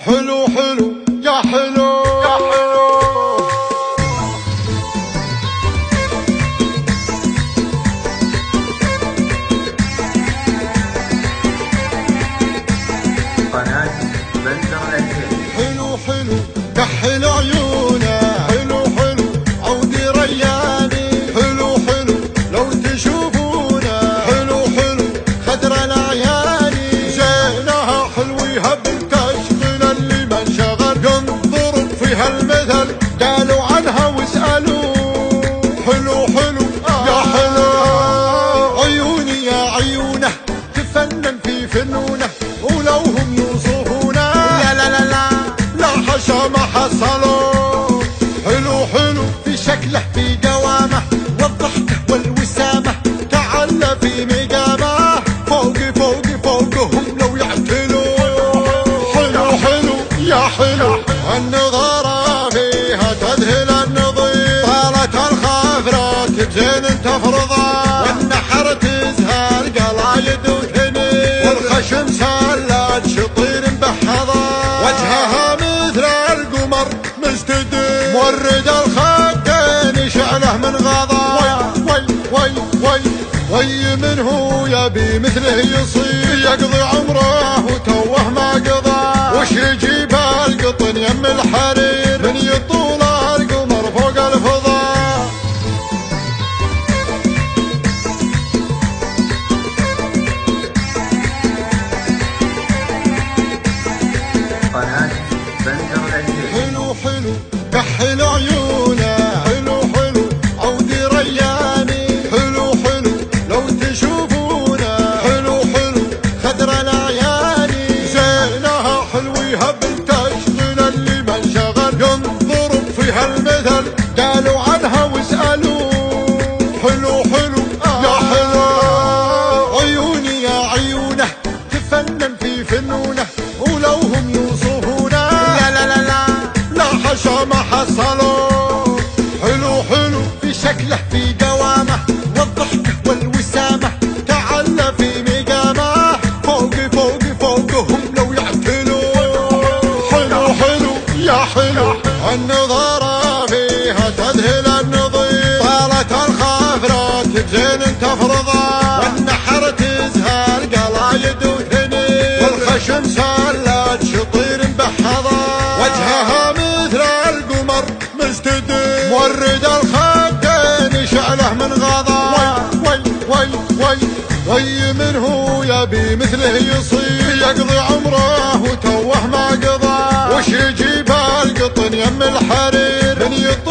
حلو حلو يا حلو يا حلو. قناة بندر الهيل. حلو حلو كحل عيونه، حلو حلو عودي رياني، حلو حلو لو تشوفونه، حلو حلو خدر العياني، زينها حلويها بالتشغيل اللي ما انشغل ينظر فيها المثل قالوا عنها واسألوا. حلو حلو يا حلو عيوني يا عيونه تفنن في فنونه، ولو هم يوصفونه لا لا لا لا لا حشا ما حصلوا. حلو حلو في شكله في قوامه والضحكه والوسامه، تعلى في مقامه فوقي فوقي فوقهم لو يعتلوا. حلو حلو يا حلو النظاره فيها تذهل النظير، طالت الخافرات بزين تفرضها، والنحر تزهر قلايد وثنين، والخشم سلات شطير مبحضه، وجهها مثل القمر مستدير، مورد الخدين شعله من غضا. وي وي وي وي من هو يبي مثله يصير، يقضي عمره وتوه ما قضى، وش يجيب القطن يم الحرير من يطول القمر فوق الفضاء. قناة بندر الهيل. حلو حلو كحل عيونه، حلو حلو عودي رياني، حلو حلو لو تشوفونه، حلو حلو خدر العياني، زينها حلويها بالتشغيل اللي ما انشغل ينظر فيها المثل قالوا عنها واسألوا. حلو حلو يا حلو عيوني يا عيونه تفنن في فنونه، ولو هم يوصفونه لا لا لا لا لا حشا ما حصلوا. حلو حلو في شكله في قوامه والضحكه والوسامه، تعلى في مقامه فوقي فوقي فوقهم لو يعتلوا. حلو حلو يا حلو النظاره فيها تذهل النظير، طالت الخافرات بزين تفرضها، والنحر تزهر قلايد وثنين، والخشم سلات شطير مبحضه، وجهها مثل القمر مستدير، مورد الخدين شعله من غضا. وي وي وي وي من هو يبي مثله يصير، يقضي عمره وتوه ما قضى، وش يجيب القطن يم الحرير من يطول